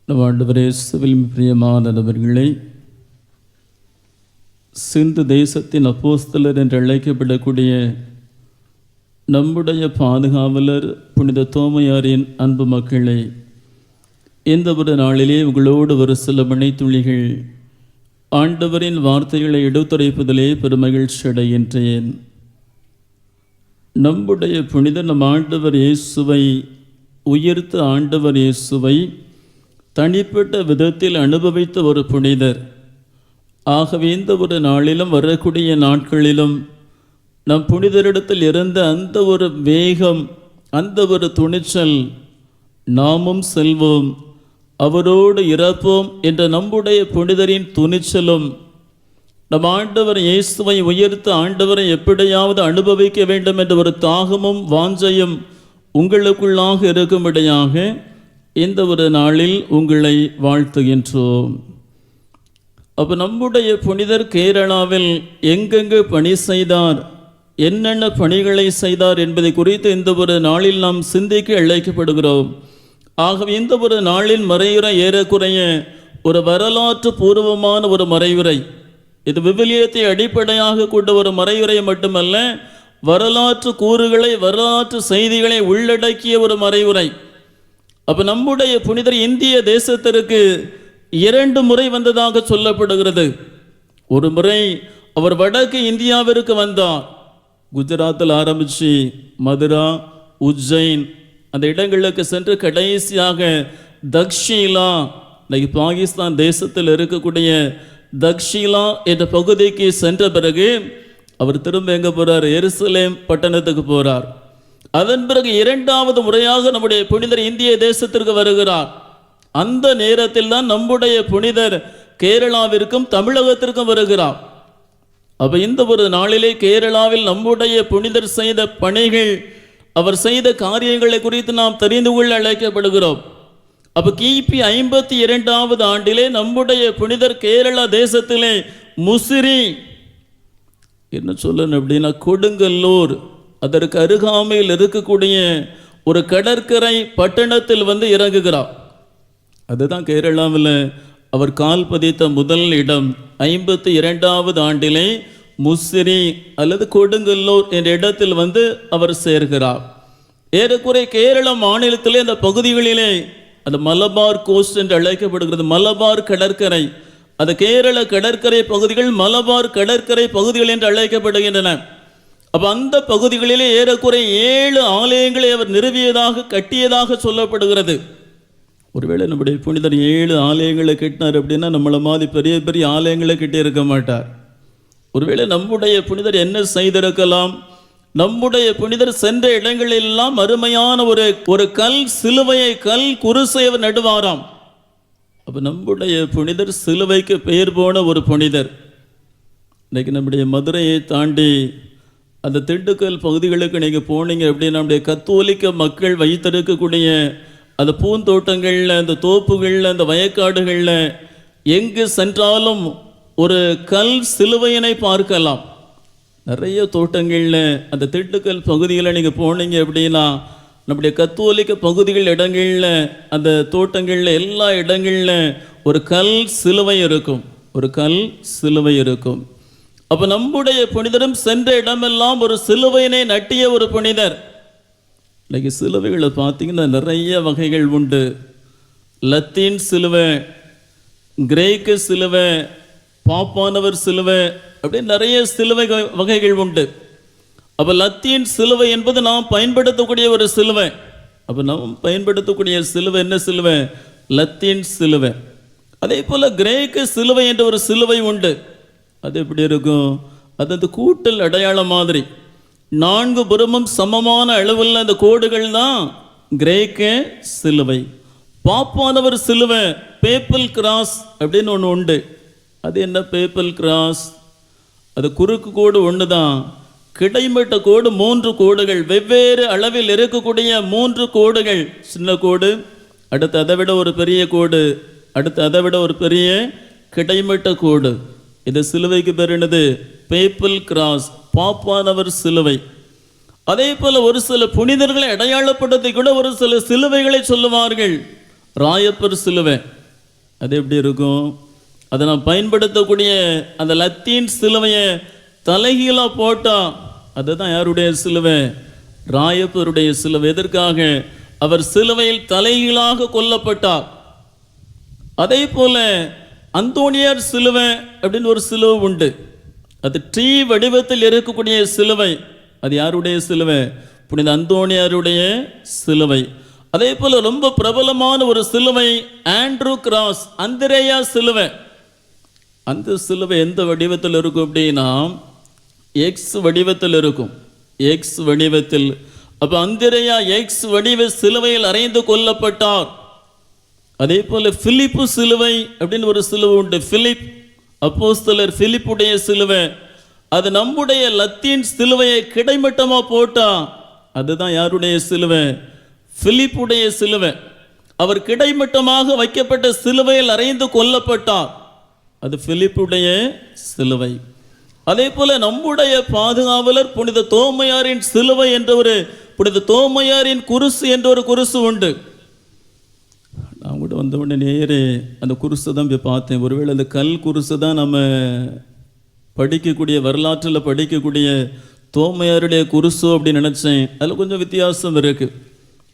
நம் ஆண்டவரே இயேசுவில் பிரியமானவர்களே, சிந்து தேசத்தின் அப்போஸ்தலர் என்று அழைக்கப்படக்கூடிய நம்முடைய பாதுகாவலர் புனித தோமையாரின் அன்பு மக்களே, இந்த ஒரு நாளிலே உங்களோடு ஒரு சில மணித்துளிகள் ஆண்டவரின் வார்த்தைகளை எடுத்துரைப்பதிலே பெருமகிழ்ச்சி அடைகின்றேன். நம்முடைய புனித நம் ஆண்டவர் இயேசுவை உயர்த்த ஆண்டவர் இயேசுவை தனிப்பட்ட விதத்தில் அனுபவித்த ஒரு புனிதர். ஆகவே இந்த ஒரு நாளிலும் வரக்கூடிய நாட்களிலும் நம் புனிதரிடத்தில் இருந்த அந்த ஒரு வேகம், அந்த ஒரு துணிச்சல், நாமும் செல்வோம் அவரோடு இறப்போம் என்ற நம்முடைய புனிதரின் துணிச்சலும், நம் ஆண்டவர் இயேசுவை உயர்த்த ஆண்டவரை எப்படியாவது அனுபவிக்க வேண்டும் என்ற ஒரு தாகமும் வாஞ்சையும் உங்களுக்குள்ளாக இருக்கும்படியாக இந்த ஒரு நாளில் உங்களை வாழ்த்துகின்றோம். அப்போ நம்முடைய புனிதர் கேரளாவில் எங்கெங்கு பணி செய்தார், என்னென்ன பணிகளை செய்தார் என்பதை குறித்து இந்த ஒரு நாளில் நாம் சிந்திக்க அழைக்கப்படுகிறோம். ஆகவே இந்த ஒரு நாளின் மறையுரை ஏறக்குறைய ஒரு வரலாற்று பூர்வமான ஒரு மறையுரை. இது விவிலியத்தை அடிப்படையாக கொண்ட ஒரு மறையுரை மட்டுமல்ல, வரலாற்று கூறுகளை, வரலாற்று செய்திகளை உள்ளடக்கிய ஒரு மறையுரை. அப்போ நம்முடைய புனிதர் இந்திய தேசத்திற்கு 2 முறை வந்ததாக சொல்லப்படுகிறது. ஒரு முறை அவர் வடக்கு இந்தியாவிற்கு வந்தார். குஜராத்தில் ஆரம்பித்து மதுரா, உஜ்ஜைன் அந்த இடங்களுக்கு சென்று கடைசியாக தக்ஷீலா, இன்னைக்கு பாகிஸ்தான் தேசத்தில் இருக்கக்கூடிய தக்ஷீலா என்ற பகுதிக்கு சென்ற பிறகு அவர் திரும்ப எங்கே போகிறார்? எருசலேம் பட்டணத்துக்கு போகிறார். அதன் பிறகு 2வது முறையாக நம்முடைய புனிதர் இந்திய தேசத்திற்கு வருகிறார். அந்த நேரத்தில் தான் நம்முடைய புனிதர் கேரளாவிற்கும் தமிழகத்திற்கும் வருகிறார். அப்போ இந்த ஒரு நாளிலே கேரளாவில் நம்முடைய புனிதர் செய்த பணிகள், அவர் செய்த காரியங்களை குறித்து நாம் தெரிந்து கொள்ள அழைக்கப்படுகிறோம். அப்போ கிபி 52வது ஆண்டிலே நம்முடைய புனிதர் கேரளா தேசத்திலே முசிறி, என்ன சொல்லணும் அப்படின்னா கொடுங்கல்லூர், அதற்கு அருகாமையில் இருக்கக்கூடிய ஒரு கடற்கரை பட்டணத்தில் வந்து இறங்குகிறார். அதுதான் கேரளாவில் அவர் கால் பதித்த முதல் இடம். 52வது ஆண்டிலே முசிறி அல்லது கொடுங்கல்லூர் என்ற இடத்தில் வந்து அவர் சேர்கிறார். ஏறக்குறை கேரள மாநிலத்திலே அந்த பகுதிகளிலே அது மலபார் கோஸ்ட் என்று அழைக்கப்படுகிறது. மலபார் கடற்கரை, அது கேரள கடற்கரை பகுதிகள் மலபார் கடற்கரை பகுதிகள் என்று அழைக்கப்படுகின்றன. அப்போ அந்த பகுதிகளிலே ஏறக்குறை 7 ஆலயங்களை அவர் நிறுவியதாக, கட்டியதாக சொல்லப்படுகிறது. ஒருவேளை நம்முடைய புனிதர் 7 ஆலயங்களை கட்டினார் அப்படின்னா நம்மளை மாதிரி பெரிய பெரிய ஆலயங்களை கட்டியிருக்க மாட்டார். ஒருவேளை நம்முடைய புனிதர் என்ன செய்திருக்கலாம்? நம்முடைய புனிதர் சென்ற இடங்களெல்லாம் அருமையான ஒரு கல் சிலுவையை, கல் குருசை அவர் நடுவாராம். அப்போ நம்முடைய புனிதர் சிலுவைக்கு பெயர் போன ஒரு புனிதர். இன்றைக்கி நம்முடைய மதுரையை தாண்டி அந்த திண்டுக்கல் பகுதிகளுக்கு நீங்கள் போனீங்க அப்படின்னா நம்முடைய கத்தோலிக்க மக்கள் வைத்திருக்கக்கூடிய அந்த பூந்தோட்டங்களில், அந்த தோப்புகளில், அந்த வயக்காடுகளில் எங்கு சென்றாலும் ஒரு கல் சிலுவையினை பார்க்கலாம். நிறைய தோட்டங்களில் அந்த திண்டுக்கல் பகுதியில் நீங்கள் போனீங்க அப்படின்னா நம்முடைய கத்தோலிக்க பகுதிகள் இடங்களில், அந்த தோட்டங்களில், எல்லா இடங்களில் ஒரு கல் சிலுவை இருக்கும், ஒரு கல் சிலுவை இருக்கும். அப்போ நம்முடைய புனிதரும் சென்ற இடமெல்லாம் ஒரு சிலுவையினை நட்டிய ஒரு புனிதர். இன்னைக்கு சிலுவைகளை பார்த்தீங்கன்னா நிறைய வகைகள் உண்டு. லத்தீன் சிலுவை, கிரேக்க சிலுவை, பாப்பானவர் சிலுவை, அப்படின்னு நிறைய சிலுவை வகைகள் உண்டு. அப்போ லத்தீன் சிலுவை என்பது நாம் பயன்படுத்தக்கூடிய ஒரு சிலுவை. அப்போ நாம் பயன்படுத்தக்கூடிய சிலுவை என்ன சிலுவை? லத்தீன் சிலுவை. அதே போல் கிரேக்க சிலுவை என்ற ஒரு சிலுவை உண்டு. அது எப்படி இருக்கும்? அது அந்த கூட்டல் அடையாளம் மாதிரி 4 புறமும் சமமான அளவில் அந்த கோடுகள் தான் கிரேக்க சிலுவை. பாப்பானவர் சிலுவை, பேப்பல் கிராஸ் அப்படின்னு ஒன்று உண்டு. அது என்ன பேப்பல் கிராஸ்? அது குறுக்கு கோடு ஒன்று தான், கிடைமட்ட கோடு 3 கோடுகள், வெவ்வேறு அளவில் இருக்கக்கூடிய 3 கோடுகள். சின்ன கோடு, அடுத்து அதை விட ஒரு பெரிய கோடு, அடுத்து அதை விட ஒரு பெரிய கிடைமட்ட கோடு. இது சிலுவைக்கு பேர் என்னது? பேப்பல் கிராஸ், பாப்பானவர் சிலுவை. அதே போல ஒரு சில புனிதர்களை அடையாளப்படுத்தி கூட ஒரு சில சிலுவைகளை சொல்லுவார்கள். ராயப்பர் சிலுவை அது எப்படி இருக்கும்? அதை நாம் பயன்படுத்தக்கூடிய அந்த லத்தீன் சிலுவையை தலைகீழாக போட்டால் அதுதான் யாருடைய சிலுவை? ராயப்பருடைய சிலுவை. எதற்காக? அவர் சிலுவையில் தலைகீழாக கொல்லப்பட்டார். அதே போல அந்தோனியார் சிலுவை அப்படின்னு ஒரு சிலுவை உண்டு. அது ட்ரீ வடிவத்தில் இருக்கக்கூடிய சிலுவை. அது யாருடைய சிலுவை? புனித அந்தோனியாருடைய சிலுவை. அதே போல ரொம்ப பிரபலமான ஒரு சிலுவை ஆண்ட்ரூ கிராஸ், அந்திரேயா சிலுவை. அந்த சிலுவை எந்த வடிவத்தில் இருக்கும் அப்படின்னா எக்ஸ் வடிவத்தில் இருக்கும். எக்ஸ் வடிவத்தில். அப்போ அந்திரேயா எக்ஸ் வடிவ சிலுவையில் அறைந்து கொல்லப்பட்டார். அதே போல பிலிப்பு சிலுவை அப்படின்னு ஒரு சிலுவை உண்டு. பிலிப் அப்போஸ்தலர் பிலிப்புடைய சிலுவை. அது நம்முடைய லத்தீன் சிலுவையை கிடைமட்டமாக போட்டா அதுதான் யாருடைய சிலுவை? பிலிப்புடைய சிலுவை. அவர் கிடைமட்டமாக வைக்கப்பட்ட சிலுவையில் அறைந்து கொல்லப்பட்டார். அது பிலிப்புடைய சிலுவை. அதே போல நம்முடைய பாதுகாவலர் புனித தோமையாரின் சிலுவை என்ற ஒரு புனித தோமையாரின் குருசு என்ற ஒரு குருசு உண்டு. நான் கூட வந்த உடனே நேரே அந்த குருசை தான் போய் பார்த்தேன். ஒருவேளை அந்த கல் குருசை தான் நம்ம படிக்கக்கூடிய வரலாற்றில் படிக்கக்கூடிய தோமையாருடைய குருசு அப்படின்னு நினச்சேன். அதில் கொஞ்சம் வித்தியாசம் இருக்குது.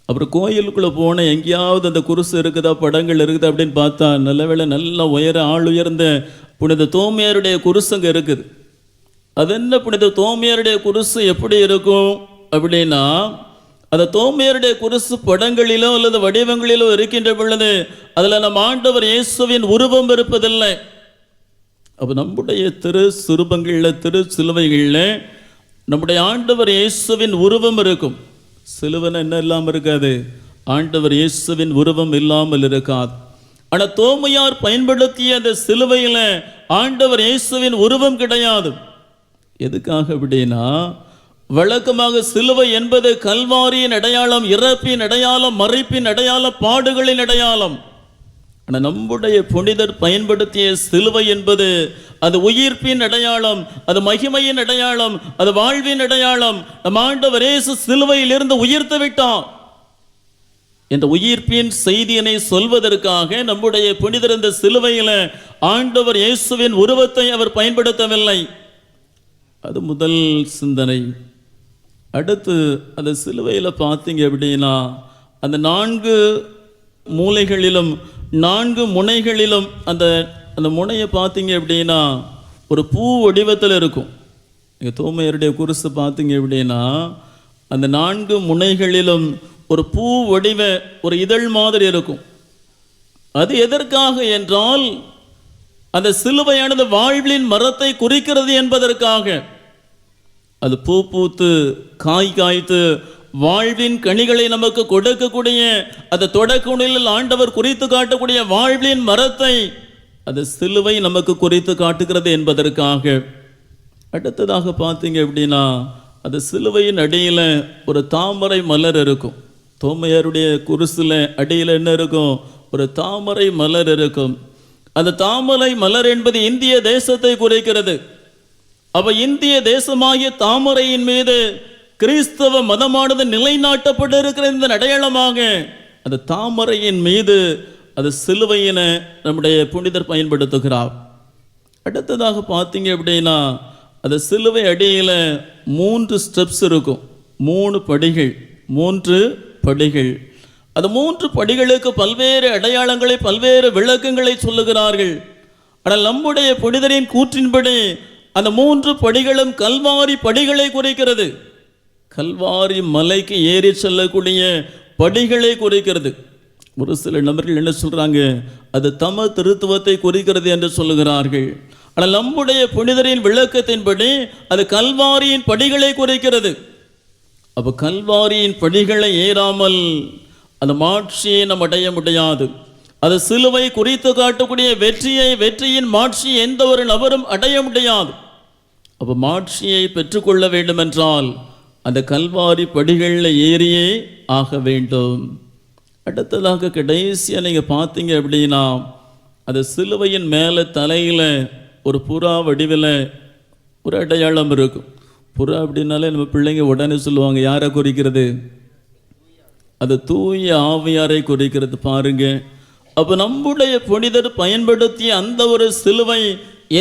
அப்புறம் கோயிலுக்குள்ளே போனேன், எங்கேயாவது அந்த குருசு இருக்குதா, படங்கள் இருக்குதா அப்படின்னு பார்த்தா நல்ல வேளை நல்லா ஆள் உயர்ந்த புனித தோமையாருடைய குருசு அங்கே இருக்குது. அது என்ன புனித தோமையாருடைய குருசு எப்படி இருக்கும் அப்படின்னா, அந்த தோமையாருடைய குருசு படங்களிலோ அல்லது வடிவங்களிலோ இருக்கின்ற பொழுது அதில் நம் ஆண்டவர் இயேசுவின் உருவம் இருப்பதில்லை. அப்போ நம்முடைய திரு சுரூபங்களில் திரு சிலுவைகளில் நம்முடைய ஆண்டவர் இயேசுவின் உருவம் இருக்கும். சிலுவனை என்ன இல்லாமல் இருக்காது? ஆண்டவர் இயேசுவின் உருவம் இல்லாமல் இருக்காது. ஆனால் தோமையார் பயன்படுத்திய அந்த சிலுவையில் ஆண்டவர் இயேசுவின் உருவம் கிடையாது. எதுக்காக அப்படின்னா, வழக்கமாக சிலுவை என்பது கல்வாரியின் அடையாளம், இறப்பின் அடையாளம், மறைப்பின் அடையாளம், பாடுகளின் அடையாளம். ஆனால் நம்முடைய புனிதர் பயன்படுத்திய சிலுவை என்பது அது உயிர்ப்பின் அடையாளம், அது மகிமையின் அடையாளம், அது வாழ்வின் அடையாளம். நம் ஆண்டவர் இயேசு சிலுவையில் இருந்து உயிர்த்து விட்டார் என்ற உயிர்ப்பின் செய்தியினை சொல்வதற்காக நம்முடைய புனிதர் இந்த சிலுவையில் ஆண்டவர் இயேசுவின் உருவத்தை அவர் பயன்படுத்தவில்லை. அது முதல் சிந்தனை. அடுத்து அந்த சிலுவையில் பார்த்தீங்க அப்படின்னா அந்த 4 மூலைகளிலும் 4 முனைகளிலும் அந்த அந்த முனையை பார்த்தீங்க அப்படின்னா ஒரு பூ வடிவத்தில் இருக்கும். நீங்கள் தோமையாருடைய குருசு பார்த்தீங்க அப்படின்னா அந்த 4 முனைகளிலும் ஒரு பூ வடிவ ஒரு இதழ் மாதிரி இருக்கும். அது எதற்காக என்றால் அந்த சிலுவையானது வாழ்வின் மரத்தை குறிக்கிறது என்பதற்காக. அது பூ பூத்து காய் காய்த்து வாழ்வின் கனிகளை நமக்கு கொடுக்கக்கூடிய அந்த தொடக்குணிலில் ஆண்டவர் குறித்து காட்டக்கூடிய வாழ்வின் மரத்தை அது சிலுவை நமக்கு குறித்து காட்டுகிறது என்பதற்காக. அடுத்ததாக பார்த்தீங்க அப்படின்னா அது சிலுவையின் அடியில் ஒரு தாமரை மலர் இருக்கும். தோமையாருடைய குருசுல அடியில் என்ன இருக்கும்? ஒரு தாமரை மலர் இருக்கும். அந்த தாமரை மலர் என்பது இந்திய தேசத்தை குறிக்கிறது. அப்ப இந்திய தேசமாகிய தாமரையின் மீது கிறிஸ்தவ மதமானது நிலைநாட்டப்பட்டு இருக்கிற இந்த அடையாளமாக அந்த தாமரையின் மீது அது சிலுவையின நம்முடைய புனிதர் பயன்படுத்துகிறார். அடுத்ததாக பார்த்தீங்க அப்படின்னா அது சிலுவை அடியில் 3 ஸ்டெப்ஸ் இருக்கும். 3 படிகள். 3 படிகள். அது 3 படிகளுக்கு பல்வேறு அடையாளங்களை பல்வேறு விளக்கங்களை சொல்லுகிறார்கள். ஆனால் நம்முடைய புனிதரின் கூற்றின்படி அந்த 3 படிகளும் கல்வாரி படிகளை குறிக்கிறது. கல்வாரி மலைக்கு ஏறி செல்லக்கூடிய படிகளை குறிக்கிறது. ஒரு சில நபர்கள் என்ன சொல்றாங்க? அது தம திருத்துவத்தை குறிக்கிறது என்று சொல்லுகிறார்கள். ஆனால் நம்முடைய புனிதரின் விளக்கத்தின்படி அது கல்வாரியின் படிகளை குறிக்கிறது. அப்போ கல்வாரியின் படிகளை ஏறாமல் அந்த மாட்சியை நாம் அடைய முடியாது. அது சிலுவை குறித்து காட்டக்கூடிய வெற்றியின் மாட்சியை எந்த ஒரு நபரும் அடைய முடியாது. அப்போ மாட்சியை பெற்றுக்கொள்ள வேண்டும் என்றால் அந்த கல்வாரி படிகளில் ஏறியே ஆக வேண்டும். அடுத்ததாக கடைசியாக நீங்கள் பார்த்தீங்க அப்படின்னா அது சிலுவையின் மேலே தலையில் ஒரு புறா வடிவில் ஒரு அடையாளம் இருக்கும். புறா அப்படின்னாலே நம்ம பிள்ளைங்க உடனே சொல்லுவாங்க, யாரை குறிக்கிறது? அது தூய ஆவியாரை குறிக்கிறது பாருங்க. அப்போ நம்முடைய புனிதர் பயன்படுத்திய அந்த ஒரு சிலுவை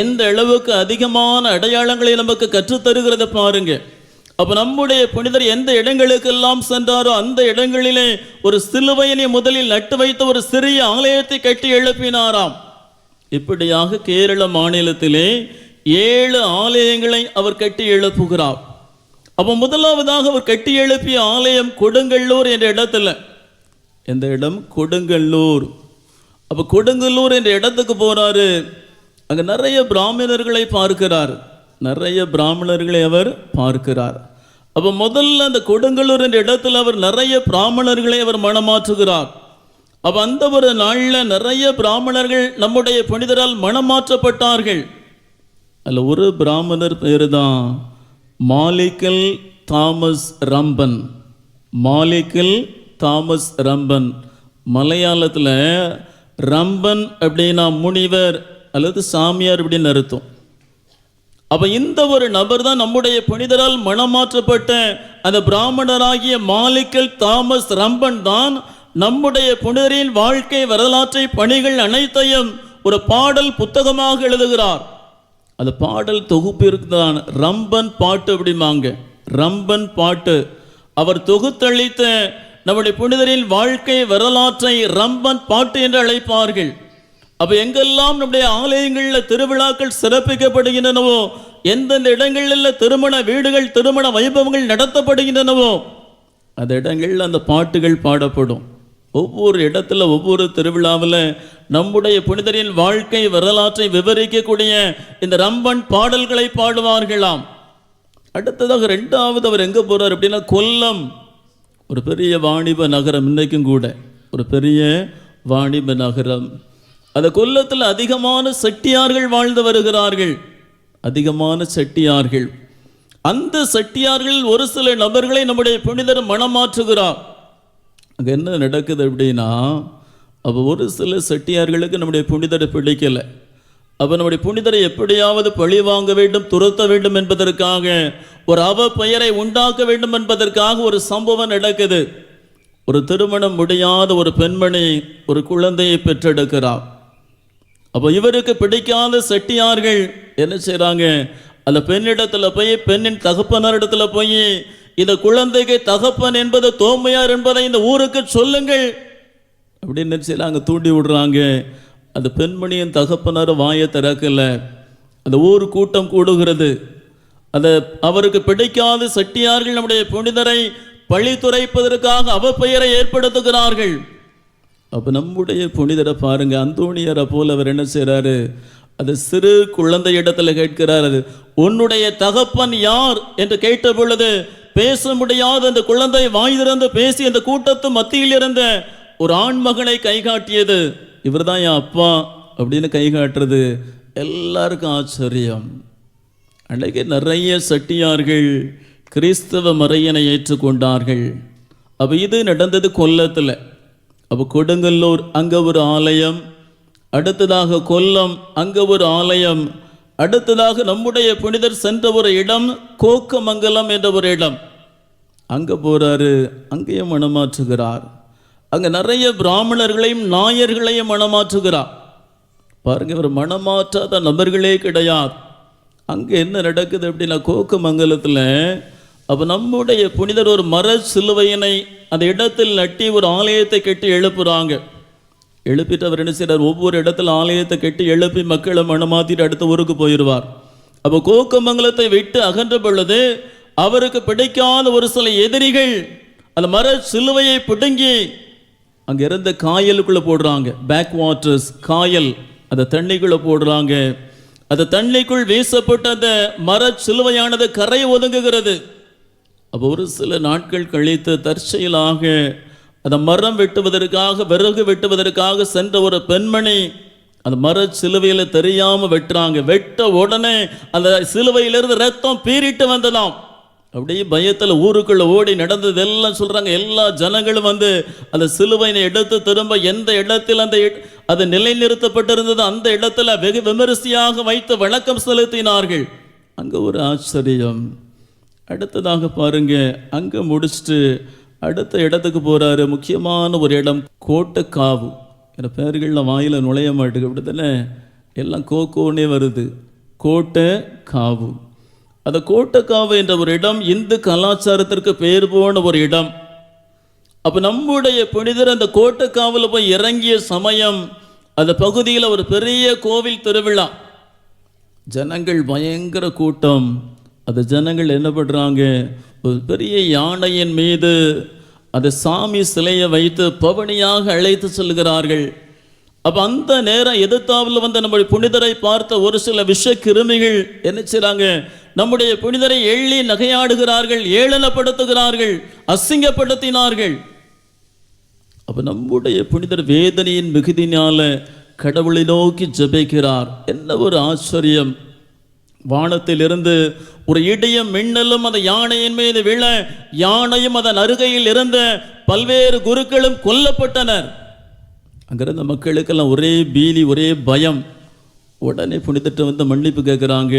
எந்த அளவுக்கு அதிகமான அடையாளங்களை நமக்கு கற்றுத்தருகிறத பாருங்க. அப்போ நம்முடைய புனிதர் எந்த இடங்களுக்கெல்லாம் சென்றாரோ அந்த இடங்களிலே ஒரு சிலுவையினை முதலில் நட்டு வைத்த ஒரு சிறிய ஆலயத்தை கட்டி எழுப்பினாராம். இப்படியாக கேரள மாநிலத்திலே 7 ஆலயங்களை அவர் கட்டி எழுப்புகிறார். அப்போ முதலாவதாக அவர் கட்டி எழுப்பிய ஆலயம் கொடுங்கல்லூர் என்ற இடத்துல. எந்த இடம்? கொடுங்கல்லூர். அப்போ கொடுங்கல்லூர் என்ற இடத்துக்கு போறாரு. அங்கே நிறைய பிராமணர்களை பார்க்கிறார். நிறைய பிராமணர்களை அவர் பார்க்கிறார். அப்போ முதல்ல அந்த கொடுங்கல்லூர் என்ற இடத்துல அவர் நிறைய பிராமணர்களை அவர் மனமாற்றுகிறார். அப்போ அந்த ஒரு நாளில் நிறைய பிராமணர்கள் நம்முடைய புனிதரால் மனமாற்றப்பட்டார்கள். அதில் ஒரு பிராமணர் பேர் தான் மாலிக்கல் தாமஸ் ரம்பன். மாலிக்கல் தாமஸ் ரம்பன். மலையாளத்தில் ரம்பன் அப்படின்னா முனிவர் அல்லது சாமியார் அப்படின்னு அர்த்தம். அப்போ இந்த ஒரு நபர் தான் நம்முடைய புனிதரால் மனமாற்றப்பட்ட அந்த பிராமணராகிய மாலிக்கல் தாமஸ் ரம்பன் தான் நம்முடைய புனிதரின் வாழ்க்கை வரலாற்றை பணிகள் அனைத்தையும் ஒரு பாடல் புத்தகமாக எழுதுகிறார். அந்த பாடல் தொகுப்பிற்கு தான் ரம்பன் பாட்டு அப்படிமாங்க. ரம்பன் பாட்டு. அவர் தொகுத்தளித்த நம்முடைய புனிதரின் வாழ்க்கை வரலாற்றை ரம்பன் பாட்டு என்று அழைப்பார்கள். அப்போ எங்கெல்லாம் நம்முடைய ஆலயங்களில் திருவிழாக்கள் சிறப்பிக்கப்படுகின்றனவோ, எந்தெந்த இடங்களில் திருமண வீடுகள் திருமண வைபவங்கள் நடத்தப்படுகின்றனவோ அந்த இடங்களில் அந்த பாட்டுகள் பாடப்படும். ஒவ்வொரு இடத்துல ஒவ்வொரு திருவிழாவில் நம்முடைய புனிதரின் வாழ்க்கை வரலாற்றை விவரிக்கக்கூடிய இந்த ரம்பன் பாடல்களை பாடுவார்களாம். அடுத்ததாக 2வது அவர் எங்கே போகிறார் அப்படின்னா கொல்லம். ஒரு பெரிய வாணிப நகரம், இன்றைக்கும் கூட ஒரு பெரிய வாணிப நகரம். அந்த கொல்லத்தில் அதிகமான செட்டியார்கள் வாழ்ந்து வருகிறார்கள். அதிகமான செட்டியார்கள். அந்த செட்டியார்கள் ஒரு சில நபர்களை நம்முடைய புனிதர் மனமாற்றுகிறார். அங்கே என்ன நடக்குது அப்படின்னா, அப்போ ஒரு சில செட்டியார்களுக்கு நம்முடைய புனிதரை பிடிக்கலை. அப்போ நம்முடைய புனிதரை எப்படியாவது பழி வாங்க வேண்டும், துரத்த வேண்டும் என்பதற்காக, ஒரு அவ பெயரை உண்டாக்க வேண்டும் என்பதற்காக ஒரு சம்பவம் நடக்குது. ஒரு திருமணம் முடியாத ஒரு பெண்மணி ஒரு குழந்தையை பெற்றெடுக்கிறார். அப்போ இவருக்கு பிடிக்காத செட்டியார்கள் என்ன செய்கிறாங்க, அந்த பெண்ணிடத்தில் போய், பெண்ணின் தகப்பனாரிடத்தில் போய், இந்த குழந்தைக்கு தகப்பன் என்பது தோமையார் என்பதை இந்த ஊருக்கு சொல்லுங்கள் அப்படின்னு செய்யறாங்க, தூண்டி விடுறாங்க. அந்த பெண்மணியின் தகப்பனார் வாயை திறக்கல. அந்த ஊர் கூட்டம் கூடுகிறது. அந்த அவருக்கு பிடிக்காத செட்டியார்கள் நம்முடைய புனிதரை பழித்துரைப்பதற்காக அவ பெயரை ஏற்படுத்துகிறார்கள். அப்போ நம்முடைய புனிதரை பாருங்க, அந்தோணியரை போல் அவர் என்ன செய்கிறாரு, அது சிறு குழந்தை இடத்துல கேட்கிறார், உன்னுடைய தகப்பன் யார் என்று கேட்ட பொழுது பேச முடியாத அந்த குழந்தை வாய் திறந்து பேசி அந்த கூட்டத்து மத்தியில் இருந்த ஒரு ஆண்மகனை கை காட்டியது. இவர் தான் என் அப்பா அப்படின்னு கை காட்டுறது எல்லாருக்கும் ஆச்சரியம். அன்றைக்கு நிறைய செட்டியார்கள் கிறிஸ்தவ மறையனை ஏற்றுக்கொண்டார்கள். அப்போ இது நடந்தது கொல்லத்தில். அப்போ கொடுங்கல்லூர் அங்கே ஒரு ஆலயம், அடுத்ததாக கொல்லம் அங்கே ஒரு ஆலயம், அடுத்ததாக நம்முடைய புனிதர் சென்ற ஒரு இடம் கோக்கமங்கலம் என்ற ஒரு இடம். அங்கே போகிறாரு. அங்கேயும் மனமாற்றுகிறார். அங்கே நிறைய பிராமணர்களையும் நாயர்களையும் மனமாற்றுகிறார். பாருங்க, இவர் மனமாற்றாத நபர்களே கிடையாது. அங்கே என்ன நடக்குது அப்படின்னா, கோக்கமங்கலத்தில் அப்போ நம்முடைய புனிதர் ஒரு மர சிலுவையினை அந்த இடத்தில் நட்டி ஒரு ஆலயத்தை கட்டி எழுப்புறாங்க. எழுப்பிட்டு அவர் என்ன செய்கிறார், ஒவ்வொரு இடத்துல ஆலயத்தை கட்டி எழுப்பி மக்களை மனமாற்றிட்டு அடுத்த ஊருக்கு போயிடுவார். அப்போ கோக்கமங்கலத்தை விட்டு அகன்ற பொழுது அவருக்கு பிடிக்காத ஒரு சில எதிரிகள் அந்த மர சிலுவையை பிடுங்கி அங்கே இருந்த காயலுக்குள்ளே போடுறாங்க. பேக் வாட்டர்ஸ், காயல், அந்த தண்ணிக்குள்ளே போடுறாங்க. அந்த தண்ணிக்குள் வீசப்பட்ட அந்த மர சிலுவையானது கரை ஒதுங்குகிறது. அப்போ ஒரு சில நாட்கள் கழித்து தற்செயலாக அந்த மரம் வெட்டுவதற்காக, விறகு வெட்டுவதற்காக சென்ற ஒரு பெண்மணி அந்த மர சிலுவையில் தெரியாமல் வெட்டுறாங்க. வெட்ட உடனே அந்த சிலுவையிலிருந்து ரத்தம் பீறிட்டு வந்ததாம். அப்படியே பயத்தில் ஊருக்குள்ளே ஓடி நடந்ததெல்லாம் சொல்கிறாங்க. எல்லா ஜனங்களும் வந்து அந்த சிலுவையை எடுத்து திரும்ப எந்த இடத்தில் அது நிலைநிறுத்தப்பட்டிருந்தது அந்த இடத்துல வெகு விமரிசையாக வைத்து வணக்கம் செலுத்தினார்கள். அங்கே ஒரு ஆச்சரியம். அடுத்ததாக பாருங்க, அங்கே முடிச்சுட்டு அடுத்த இடத்துக்கு போகிறாரு. முக்கியமான ஒரு இடம் கோட்டைக்காவு. என்ற பேர்களில் வாயில் நுழைய மாட்டுக்கு, அப்படி தானே எல்லாம் கோக்கோன்னே வருது. கோட்டைக்காவு. அந்த கோட்டைக்காவு என்ற ஒரு இடம் இந்து கலாச்சாரத்திற்கு பெயர் போன ஒரு இடம். அப்போ நம்முடைய புனிதர் அந்த கோட்டைக்காவில் போய் இறங்கிய சமயம் அந்த பகுதியில் ஒரு பெரிய கோவில் திருவிழா. ஜனங்கள் பயங்கர கூட்டம். அந்த ஜனங்கள் என்ன பண்ணுறாங்க, ஒரு பெரிய யானையின் மீது அந்த சாமி சிலையை வைத்து பவனியாக அழைத்து செல்கிறார்கள். அப்போ அந்த நேரம் எதிர்த்தாவில் வந்து நம்முடைய புனிதரை பார்த்த ஒரு சில விஷ கிருமிகள் என்ன செய்கிறாங்க, நம்முடைய புனிதரை எள்ளி நகையாடுகிறார்கள், ஏளனப்படுத்துகிறார்கள், அசிங்கப்படுத்தினார்கள். அப்போ நம்முடைய புனிதர் வேதனையின் மிகுதினால கடவுளை நோக்கி ஜெபிக்கிறார். என்ன ஒரு ஆச்சரியம்! வானத்திலிருந்து ஒரு இடியும் மின்னலும் அந்த யானையின் மீது விழ, யானையும் அதன் அருகையில் இருந்த பல்வேறு குருக்களும் கொல்லப்பட்டனர். அங்கிருந்த மக்களுக்கெல்லாம் ஒரே பீதி, ஒரே பயம். உடனே புனிதர்கிட்ட வந்து மன்னிப்பு கேட்குறாங்க.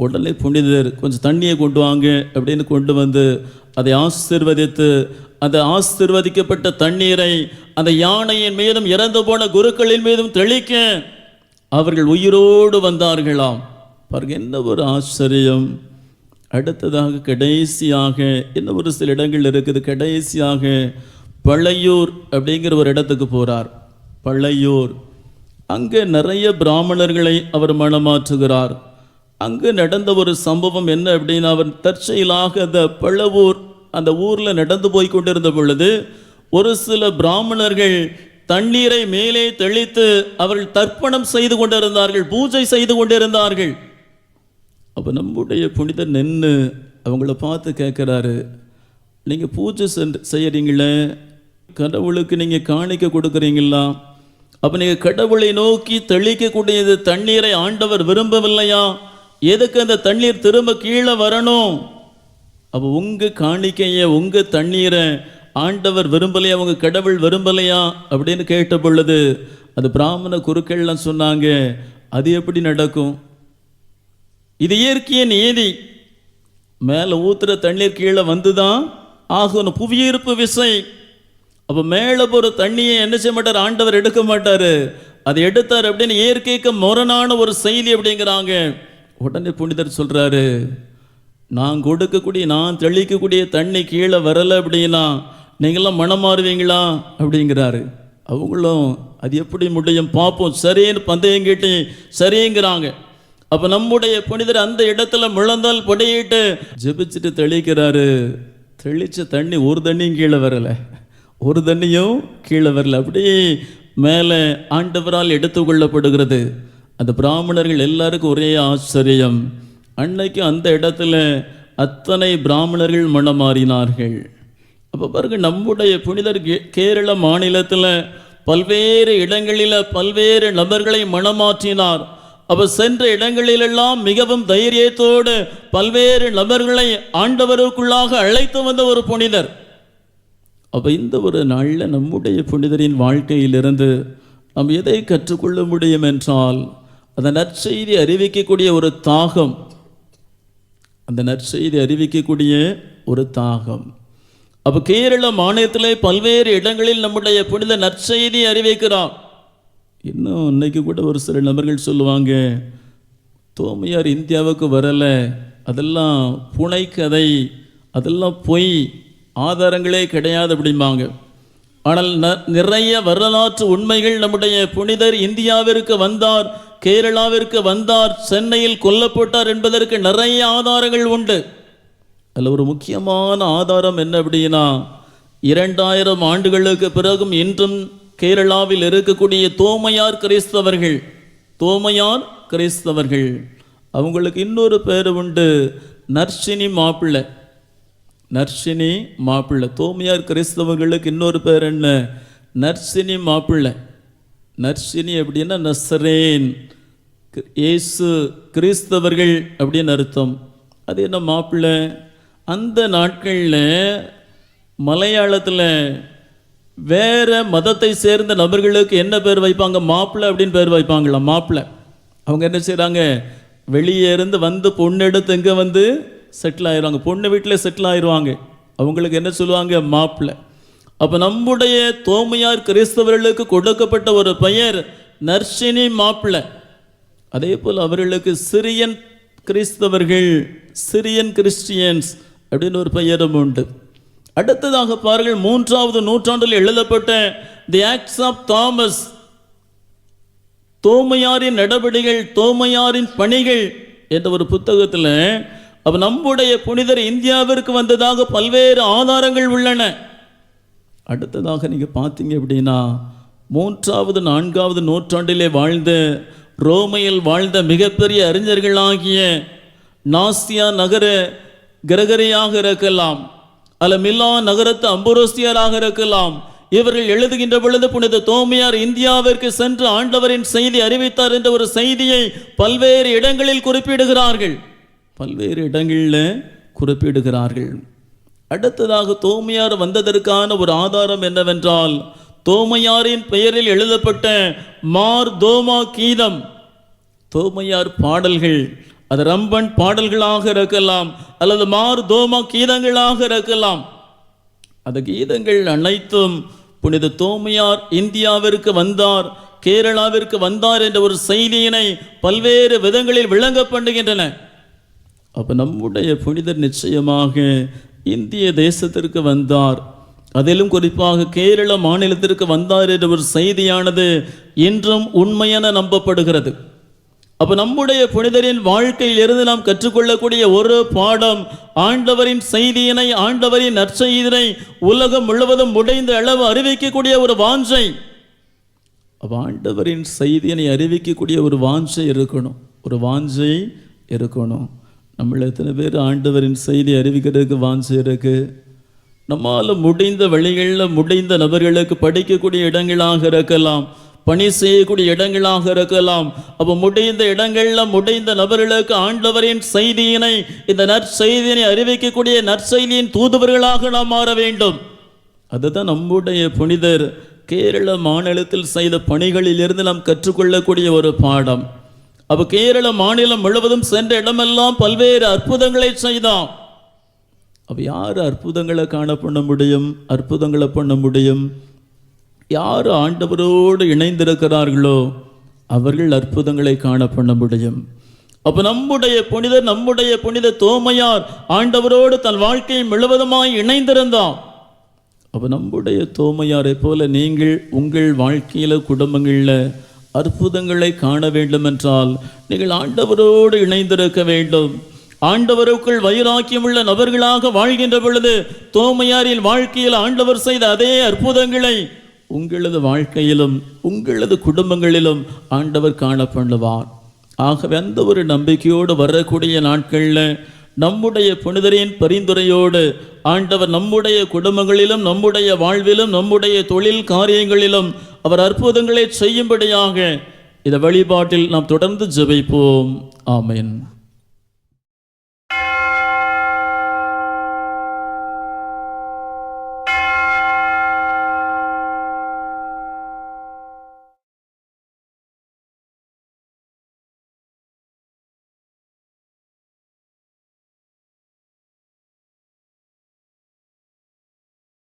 உடனே புனிதர் கொஞ்சம் தண்ணியை கொண்டு வாங்க அப்படின்னு கொண்டு வந்து அதை ஆசீர்வதித்து, அந்த ஆசீர்வதிக்கப்பட்ட தண்ணீரை அந்த யானையின் மீதும் இறந்து போன குருக்களின் மீதும் தெளிக்க அவர்கள் உயிரோடு வந்தார்களாம். பாருங்க, என்ன ஒரு ஆச்சரியம்! அடுத்ததாக கடைசியாக இன்னும் ஒரு சில இடங்கள் இருக்குது. கடைசியாக பழையூர் அப்படிங்கிற ஒரு இடத்துக்கு போகிறார். பழையூர், அங்கே நிறைய பிராமணர்களை அவர் மனமாற்றுகிறார். அங்கு நடந்த ஒரு சம்பவம் என்ன அப்படின்னா, அவர் தற்செயலாக அந்த பழவூர் அந்த ஊரில் நடந்து போய் கொண்டிருந்த பொழுது ஒரு சில பிராமணர்கள் தண்ணீரை மேலே தெளித்து அவர்கள் தர்ப்பணம் செய்து கொண்டிருந்தார்கள், பூஜை செய்து கொண்டிருந்தார்கள். அப்போ நம்முடைய புனிதர் நின்று அவங்கள பார்த்து கேட்குறாரு, நீங்கள் பூஜை செய்கிறீங்களே, கடவுளுக்கு நீங்கள் காணிக்க கொடுக்குறீங்களா? அப்போ நீங்கள் கடவுளை நோக்கி தெளிக்கக்கூடியது தண்ணீரை ஆண்டவர் விரும்பவில்லையா? எதுக்கு அந்த தண்ணீர் திரும்ப கீழே வரணும்? அப்போ உங்கள் காணிக்கையை, உங்கள் தண்ணீரை ஆண்டவர் விரும்பலையா, உங்கள் கடவுள் விரும்பலையா அப்படின்னு கேட்ட பொழுது அது பிராமண குருக்கள்லாம் சொன்னாங்க, அது எப்படி நடக்கும்? இது இயற்கைய நீதி. மேலே ஊற்றுற தண்ணீர் கீழே வந்து தான் ஆகணும், புவியீர்ப்பு விசை. அப்போ மேலே போகிற தண்ணியை என்ன செய்ய மாட்டார், ஆண்டவர் எடுக்க மாட்டார். அதை எடுத்தார் அப்படின்னு இயற்கைக்கு முரணான ஒரு செய்தி அப்படிங்கிறாங்க. உடனே புனிதர் சொல்கிறாரு, நான் கொடுக்கக்கூடிய, நான் தெளிக்கக்கூடிய தண்ணி கீழே வரலை அப்படின்னா நீங்களாம் மனம் மாறுவீங்களா அப்படிங்கிறாரு. அவங்களும் அது எப்படி முடியும், பார்ப்போம், சரின்னு பந்தயம் கேட்டு சரிங்கிறாங்க. அப்போ நம்முடைய புனிதர் அந்த இடத்துல முழந்தால் பொடையிட்டு ஜெபிச்சுட்டு தெளிக்கிறாரு. தெளித்த தண்ணி ஒரு தண்ணியும் கீழே வரலை, ஒரு தண்ணியும் கீழே வரல, அப்படியே மேலே ஆண்டவரால் எடுத்துக்கொள்ளப்படுகிறது. அந்த பிராமணர்கள் எல்லாருக்கும் ஒரே ஆச்சரியம். அன்னைக்கு அந்த இடத்துல அத்தனை பிராமணர்கள் மனம் மாறினார்கள். அப்போ பாருங்க, நம்முடைய புனிதர் கேரள மாநிலத்தில் பல்வேறு இடங்களில் பல்வேறு நபர்களை மனமாற்றினார். அப்போ சென்ற இடங்களிலெல்லாம் மிகவும் தைரியத்தோடு பல்வேறு நபர்களை ஆண்டவருக்குள்ளாக அழைத்து வந்த ஒரு புனிதர். அப்போ இந்த ஒரு நாளில் நம்முடைய புனிதரின் வாழ்க்கையிலிருந்து நாம் எதை கற்றுக்கொள்ள முடியும் என்றால், அந்த நற்செய்தி அறிவிக்கக்கூடிய ஒரு தாகம், அந்த நற்செய்தி அறிவிக்கக்கூடிய ஒரு தாகம். அப்போ கேரள மாநிலத்தில் பல்வேறு இடங்களில் நம்முடைய புனித நற்செய்தி அறிவிக்கிறார். இன்னும் இன்னைக்கு கூட ஒரு சில நபர்கள் சொல்லுவாங்க, தோமையார் இந்தியாவுக்கு வரலை, அதெல்லாம் புனைக்கதை, அதெல்லாம் பொய், ஆதாரங்களே கிடையாது அப்படிம்பாங்க. ஆனால் நிறைய வரலாற்று உண்மைகள், நம்முடைய புனிதர் இந்தியாவிற்கு வந்தார், கேரளாவிற்கு வந்தார், சென்னையில் கொல்லப்பட்டார் என்பதற்கு நிறைய ஆதாரங்கள் உண்டு. அதில் ஒரு முக்கியமான ஆதாரம் என்ன அப்படின்னா, 2000 ஆண்டுகளுக்கு பிறகும் இன்றும் கேரளாவில் இருக்கக்கூடிய தோமையார் கிறிஸ்தவர்கள், தோமையார் கிறிஸ்தவர்கள், அவங்களுக்கு இன்னொரு பேர் உண்டு, நர்சினி மாப்பிள்ளை. நர்சினி மாப்பிள்ளை. தோமையார் கிறிஸ்தவர்களுக்கு இன்னொரு பேர் என்ன, நர்சினி மாப்பிள்ளை. நர்சினி அப்படின்னா நசரேன், இயேசு கிறிஸ்தவர்கள் அப்படின்னு அர்த்தம். அது என்ன மாப்பிள்ளை? அந்த நாட்களில் மலையாளத்தில் வேறு மதத்தை சேர்ந்த நபர்களுக்கு என்ன பேர் வைப்பாங்க, மாப்பிள்ளை அப்படின்னு பேர் வைப்பாங்களாம். மாப்பிள்ளை அவங்க என்ன செய்கிறாங்க, வெளியே இருந்து வந்து பொண்ணு எடுத்து இங்கே வந்து செட்டில் ஆயிடுவாங்க, பொண்ணு வீட்டில் செட்டில் ஆயிடுவாங்க. அவங்களுக்கு என்ன சொல்லுவாங்க? மாப்பிள்ளை. அப்போ நம்முடைய தோமையார் கிறிஸ்தவர்களுக்கு கொடுக்கப்பட்ட ஒரு பெயர் நர்ஷினி மாப்பிள்ளை. அதே போல் அவர்களுக்கு சிரியன் கிறிஸ்தவர்கள், சிரியன் கிறிஸ்டியன்ஸ் அப்படின்னு ஒரு பெயரும் உண்டு. அடுத்ததாக பாருங்கள், 3ஆவது நூற்றாண்டில் எழுதப்பட்ட தி ஆக்ட்ஸ் ஆஃப் தாமஸ், தோமையாரின் நடவடிக்கைகள், தோமையாரின் பணிகள் என்ற ஒரு புத்தகத்தில் அப்போ நம்முடைய புனிதர் இந்தியாவிற்கு வந்ததாக பல்வேறு ஆதாரங்கள் உள்ளன. அடுத்ததாக நீங்கள் பார்த்தீங்க அப்படின்னா 3ஆவது 4ஆவது நூற்றாண்டிலே வாழ்ந்த, ரோமையில் வாழ்ந்த மிகப்பெரிய அறிஞர்களாகிய நாசியா நகர கிரகரியாக இருக்கலாம், அல்ல மிலா நகரத்து அம்புரோசியராக இருக்கலாம். இவர்கள் எழுதுகின்ற பொழுது புனித தோமையார் இந்தியாவிற்கு சென்று ஆண்டவரின் செய்தி அறிவித்தார் என்ற ஒரு செய்தியை பல்வேறு இடங்களில் குறிப்பிடுகிறார்கள், பல்வேறு இடங்களில் குறிப்பிடுகிறார்கள். அடுத்ததாக தோமையார் வந்ததற்கான ஒரு ஆதாரம் என்னவென்றால், தோமையாரின் பெயரில் எழுதப்பட்ட மார் தோமா கீதம், தோமையார் பாடல்கள், அது ரம்பன் பாடல்களாக இருக்கலாம் அல்லது மார் தோமா கீதங்களாக இருக்கலாம். அந்த கீதங்கள் அனைத்தும் புனித தோமையார் இந்தியாவிற்கு வந்தார், கேரளாவிற்கு வந்தார் என்ற ஒரு செய்தியினை பல்வேறு விதங்களில் விளங்க பண்ணுகின்றன. அப்போ நம்முடைய புனிதர் நிச்சயமாக இந்திய தேசத்திற்கு வந்தார், அதிலும் குறிப்பாக கேரள மாநிலத்திற்கு வந்தார் என்ற ஒரு செய்தியானது இன்றும் உண்மையென நம்பப்படுகிறது. அப்போ நம்முடைய புனிதரின் வாழ்க்கையில் இருந்து நாம் கற்றுக்கொள்ளக்கூடிய ஒரு பாடம், ஆண்டவரின் செய்தியினை, ஆண்டவரின் நற்செய்தியினை உலகம் முழுவதும் முடிந்த அளவு அறிவிக்கக்கூடிய ஒரு வாஞ்சை. அப்போ ஆண்டவரின் செய்தியினை அறிவிக்கக்கூடிய ஒரு வாஞ்சை இருக்கணும், ஒரு வாஞ்சை இருக்கணும். நம்மள எத்தனை பேர் ஆண்டவரின் செய்தி அறிவிக்கிறதுக்கு வாஞ்சை இருக்கு? நம்மால் முடிந்த வழிகளில் முடிந்த நபர்களுக்கு படிக்கக்கூடிய இடங்களாக இருக்கலாம், பணி செய்யக்கூடிய இடங்களாக இருக்கலாம். அப்போ முடிந்த இடங்களில் முடிந்த நபர்களுக்கு ஆண்டவரின் செய்தியினை, இந்த நற்செய்தியினை அறிவிக்கக்கூடிய நற்செய்தியின் தூதுவர்களாக நாம் மாற வேண்டும். அதுதான் நம்முடைய புனிதர் கேரள மாநிலத்தில் செய்த பணிகளிலிருந்து நாம் கற்றுக்கொள்ளக்கூடிய ஒரு பாடம். அப்போ கேரள மாநிலம் முழுவதும் சென்ற இடமெல்லாம் பல்வேறு அற்புதங்களை செய்தான். அப்போ யார் அற்புதங்களை காண பண்ண முடியும்? அற்புதங்களை பண்ண முடியும் யார் ஆண்டவரோடு இணைந்திருக்கிறார்களோ அவர்கள் அற்புதங்களை காண பண்ண முடியும். அப்போ நம்முடைய புனித தோமையார் ஆண்டவரோடு தன் வாழ்க்கையை முழுவதுமாய் இணைந்திருந்தான். அப்போ நம்முடைய தோமையாரை போல நீங்கள் உங்கள் வாழ்க்கையில், குடும்பங்களில் அற்புதங்களை காண வேண்டும் என்றால் நீங்கள் ஆண்டவரோடு இணைந்திருக்க வேண்டும். ஆண்டவருக்குள் வைராக்கியமுள்ள நபர்களாக வாழ்கின்ற பொழுது தோமையாரின் வாழ்க்கையில் ஆண்டவர் செய்த அதே அற்புதங்களை உங்களது வாழ்க்கையிலும் உங்களது குடும்பங்களிலும் ஆண்டவர் காண பண்ணுவார். ஆகவே அந்த ஒரு நம்பிக்கையோடு வரக்கூடிய நாட்களில் நம்முடைய புனிதரின் பரிந்துரையோடு ஆண்டவர் நம்முடைய குடும்பங்களிலும், நம்முடைய வாழ்விலும், நம்முடைய தொழில் காரியங்களிலும் அவர் அற்புதங்களை செய்யும்படியாக இந்த வழிபாட்டில் நாம் தொடர்ந்து ஜெபிப்போம். ஆமென்.